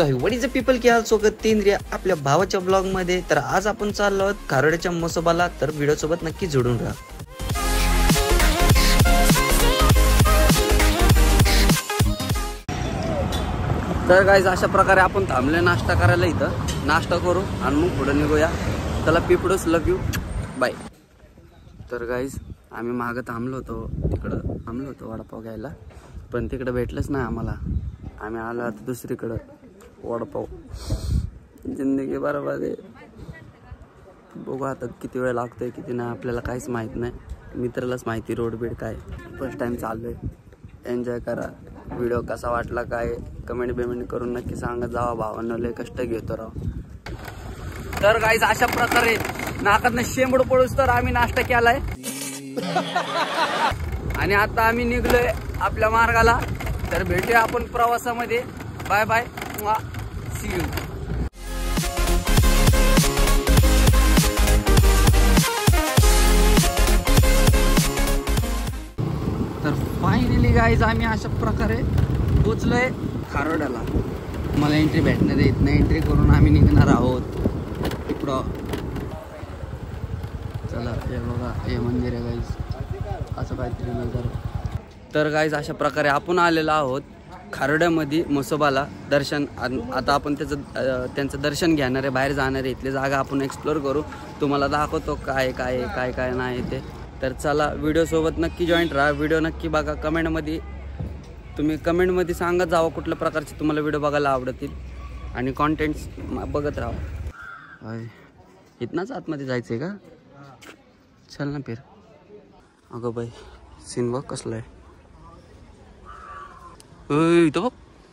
So what is the people की हाल सोबत तीन रिया आपल्या भावाच्या ब्लॉग मध्ये. तर आज आपण चाललो आहोत खारोड्याच्या मसोबाला. तर व्हिडिओ सोबत नक्की जोडून राहा. तर गाईज अशा प्रकारे आपण थांबले नाश्ता करायला. इथं नाश्ता करू आणि मग पुढे निघूया. चला पीपडोस लव यू बाय. तर गाईज आम्ही मागं थांबलो होतो, तिकडं थांबलो होतो वडापाव घ्यायला, पण तिकडं भेटलंच नाही आम्हाला. आम्ही आलो आता दुसरीकडं. वडापाव जिंदगी बरोबर आहे. बघू आता किती वेळ लागतोय किती नाही आपल्याला काहीच माहीत नाही. मित्रालाच माहिती रोड बीड काय. फर्स्ट टाइम चाललोय. एन्जॉय करा. व्हिडिओ कसा वाटला काय कमेंट बिमेंट करून नक्की सांगत जावा. भावांना लय कष्ट घेतो राव. तर गाईज अशा प्रकारे नाकातनं शेंबड पडूस तर आम्ही नाश्ता केलाय आणि आता आम्ही निघलोय आपल्या मार्गाला. तर भेटूया आपण प्रवासामध्ये. Bye bye, see you. तर फायनली गाईज आम्ही अशा प्रकारे पोचलोय खारोड्याला. मला एंट्री भेटणार येत नाही. एंट्री करून आम्ही निघणार आहोत इकडं. चला हे बघा, हे मंदिर आहे गाईज. असं काहीतरी नजर. तर गाईज अशा प्रकारे आपण आलेलो आहोत खारोड्यामध्ये मसोबाला दर्शन. आता आपण त्यांचं दर्शन घेणार आहे. बाहेर जाणार आहे. इथली जागा आपण एक्सप्लोर करू. तुम्हाला दाखवतो काय काय काय काय नाही ते. तर चला व्हिडिओ सोबत नक्की जॉईंट राहा. व्हिडिओ नक्की बघा. तुम्ही कमेंटमध्ये सांगत जावं कुठल्या प्रकारचे तुम्हाला व्हिडिओ बघायला आवडतील आणि कॉन्टेंट्स बघत राहा. इथनाच आतमध्ये जायचं आहे का? चल ना फिर. अगं बाई सीन बघ कसलं आहे. इथं बघ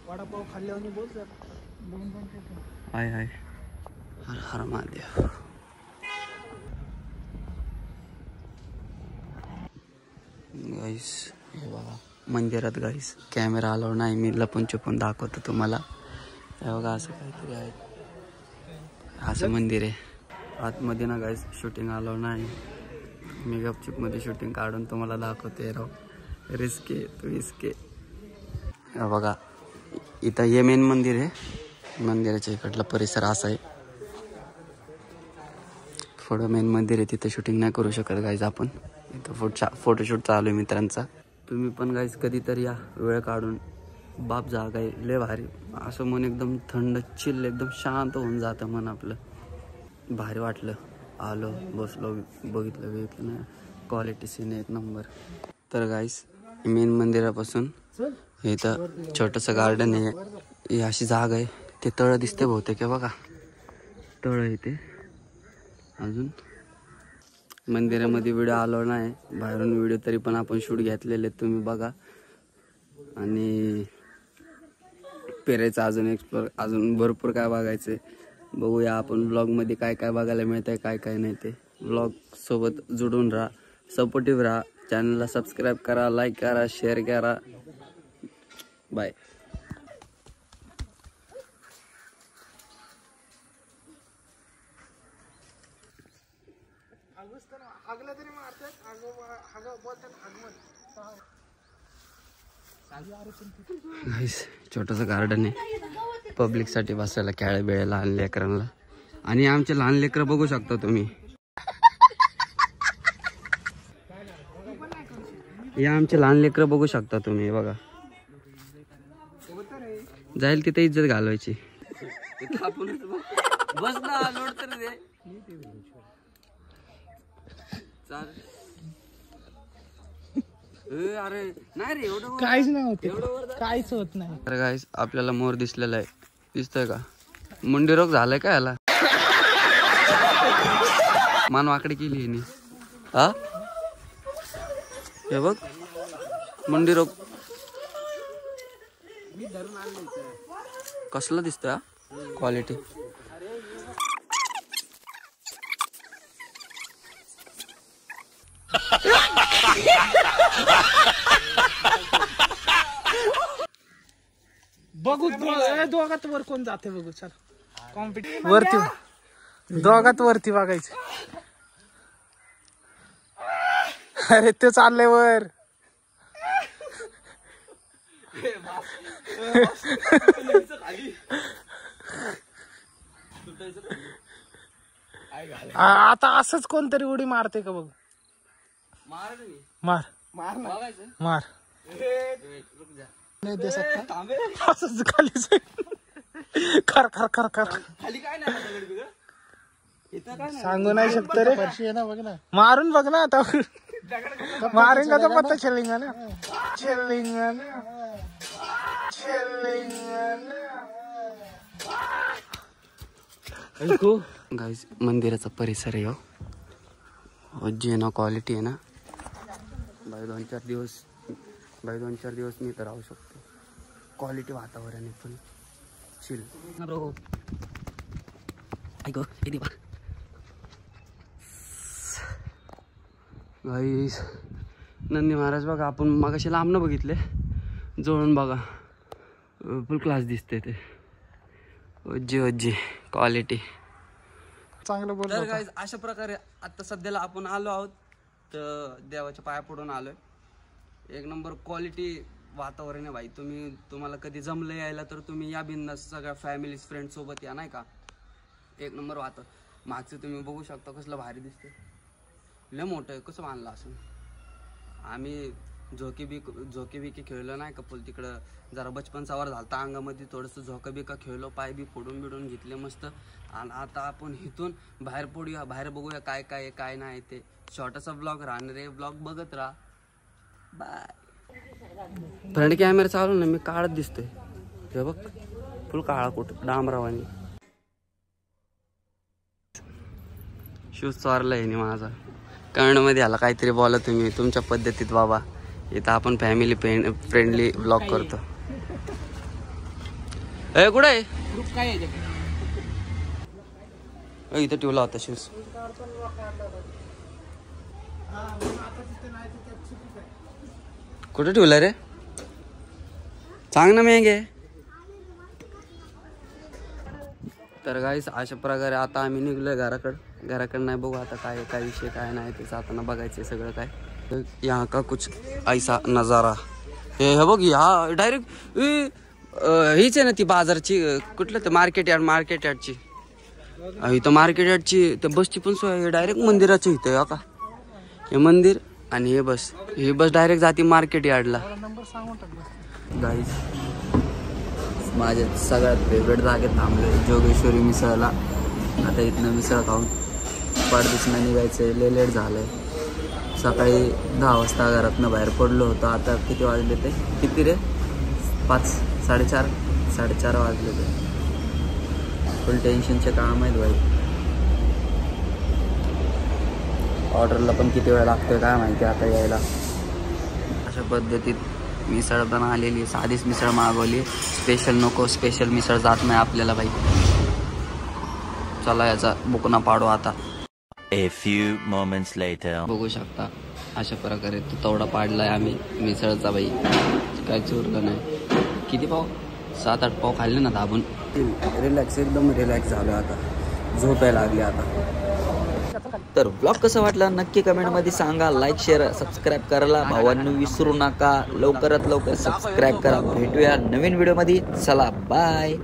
वडापाव खाल्ल्यावर बोल. हाय हाय, हर हर महादेव. गाईस हे बघा मंदिरात गाईस कॅमेरा अलाव नाही. मी लपून छपून दाखवतो तुम्हाला. हे बघा असं काहीतरी आहे. असं मंदिर आहे. आतमध्ये ना गाईस शूटिंग अलाव नाही. मी गपचूपमध्ये शूटिंग काढून तुम्हाला दाखवते राव. रिस्के तो इसके. बघा इथं हे मेन मंदिर आहे. मंदिराच्या इकडला परिसर असा आहे. थोडं मेन मंदिर आहे. तिथं शूटिंग नाही करू शकत गाईज आपण. इथं फोटोशूट चालू आहे मित्रांचा. तुम्ही पण गाईज कधीतरी या वेळ काढून. बाप जागा आहे लय भारी. असं मन एकदम थंड चिल्ल एकदम शांत होऊन जातं मन आपलं. भारी वाटलं. आलो बसलो बघितलं ना. क्वालिटी सीन एक नंबर. तर गाईज मेन मंदिरापासून इथं छोटंसं गार्डन आहे. ही अशी जागा आहे. ते तळं दिसते बहुतेक बघा. तळं आहे ते. अजून मंदिरामध्ये व्हिडिओ आलो नाही. बाहेरून व्हिडिओ तरी पण आपण शूट घेतलेले तुम्ही बघा. आणि फिरायचं अजून एक्सप्लोर अजून भरपूर काय बघायचं. बघूया आपण ब्लॉगमध्ये काय काय बघायला मिळतंय काय काय नाही ते. ब्लॉग सोबत जोडून राहा. सपोर्टिव्ह राहा. चॅनलला सबस्क्राईब करा, लाईक करा, शेअर करा. बाय. छोटंसं गार्डन आहे पब्लिक साठी बसायला, खेळायला बिळायला लहान लेकरांना. आणि आमचे लहान लेकरं बघू शकता तुम्ही. हे आमचे लहान लेकरं बघू शकता तुम्ही बघा. जाईल तिथे इज्जत घालवायची. बस ना लोड तर दे. अरे नाही रे एवढं काहीच नाही होत. काहीच होत नाही. अरे गाईस आपल्याला मोर दिसलेला आहे. दिसतोय का? मुंडी रोग झालाय का याला? मान वाकडी केली हिने. हा हे बघ मुंडी रोग कसला दिसतोय. क्वालिटी बघू. दोघात वर कोण जाते बघू. चल कॉम्पिटिशन वरती. दोघात वरती बघायचं. अरे ते चाललंय वर. आता असंच कोणतरी उडी मारते का बघ. मार रे. मार बघायचं. मार. रुक जा. नाही दे सकता. असंच खाली कर कर कर कर. खाली काय नाही दगड बिगड. इथं काय नाही. सांगू नाही शकत रे. मारून बघ ना आता. मारेंगा तो पता चलेगा ना. चलेगा ना. गाइस मंदिराचा परिसर आहे हो. जी ना क्वालिटी आहे ना भाई. 2-4 दिवस मी तर राहू शकतो. क्वालिटी वातावरण आहे फुल चिल. ऐको किती बा गाइस. नंदी महाराज बघा. आपण मगाशी लांब न बघितले. जवळून बघा फुल क्लास दिसते ते. ओजी क्वालिटी चांगलं बोल. तर गाइस अशा प्रकारे आता सध्याला आपण आलो आहोत. तर देवाच्या पाया पडून आलोय. एक नंबर क्वालिटी वातावरण आहे भाई. तुम्हाला कधी जमलं यायला तर तुम्ही या बिंदास सगळ्या फॅमिली फ्रेंड सोबत या नाही का. एक नंबर वातावरण. मागचं तुम्ही बघू शकता कसलं भारी दिसतंय. लय मोठं आहे. कसं बांधलं असं. आम्ही झोके बिके खेळलो नाही का फुल तिकडं. जरा बचपन सावर झालता अंगामध्ये. थोडंसं झोका बिका खेळलो. पाय बी फोडून बिडून घेतले मस्त. आणि आता आपण इथून बाहेर पडूया. बाहेर बघूया काय काय आहे काय नाही ते. छोटासा ब्लॉग राहणार आहे. ब्लॉग बघत राहा. बाय. फ्रंट कॅमेरा चालू ना मी काळत दिसतोय. हे बघ फुल काळा कुठं डांबरावानी. शूज चोरलाय नि माझा. कमेंटमध्ये आला काहीतरी बोला तुम्ही तुमच्या पद्धतीत बाबा. इथं आपण फॅमिली फ्रेंडली ब्लॉग करतो. ए कुठे आहे. इथं ठेवला होता शूज. कुठे ठेवला रे. सांग ना मेंगे. तर गाइस अशा प्रकारे आता आम्ही निघलोय घराकडे नाही. बघू आता काय विषय काय नाही ते जाताना बघायचं सगळं काय. यहाँ का कुछ ऐसा नजारा. हे बघ हा डायरेक्ट हीच आहे ना ती बाजारची. कुठलं ते मार्केट यार्डची. इथं मार्केट यार्डची त्या बसची पण सोय. डायरेक्ट मंदिराच्या इथं आहे का हे मंदिर. आणि ही बस डायरेक्ट जाते मार्केट यार्डला. गाईस माझ्या सगळ्यात फेवरेट जागेत थांबलोय जोगेश्वरी मिसळला. आता इथनं मिसळ खाऊन परदेशनं निघायचं. लय लेट झालंय. सकाळी 10 वाजता घरातनं बाहेर पडलो होतो. आता किती वाजले ते किती रे 4:30 वाजले ते. फुल टेन्शनचे काम आहेत भाई. ऑर्डरला पण किती वेळ लागतोय काय माहिती आता यायला. अशा पद्धतीत मिसळ पण आलेली. साधीच मिसळ मागवली. स्पेशल नको. स्पेशल मिसळ जात नाही आपल्याला बाई. चला याचा बुकना पाडू आता. A few moments later. बघू शकता अशा प्रकारे तो तवडा पाडलाय आम्ही मिसळचा बाई. काय चुरलं नाही. किती पाव 7-8 पाव खाल्ले ना दाबून. रिलॅक्स एकदम रिलॅक्स झालो आता. झोप यायला लागली आता. तर ब्लॉग कसा वाटला नक्की कमेंटमध्ये सांगा. लाईक शेअर सबस्क्राईब करायला भावांनो विसरू नका. लवकरात लवकर सबस्क्राईब करा. भेटूया नवीन व्हिडिओमध्ये. चला बाय.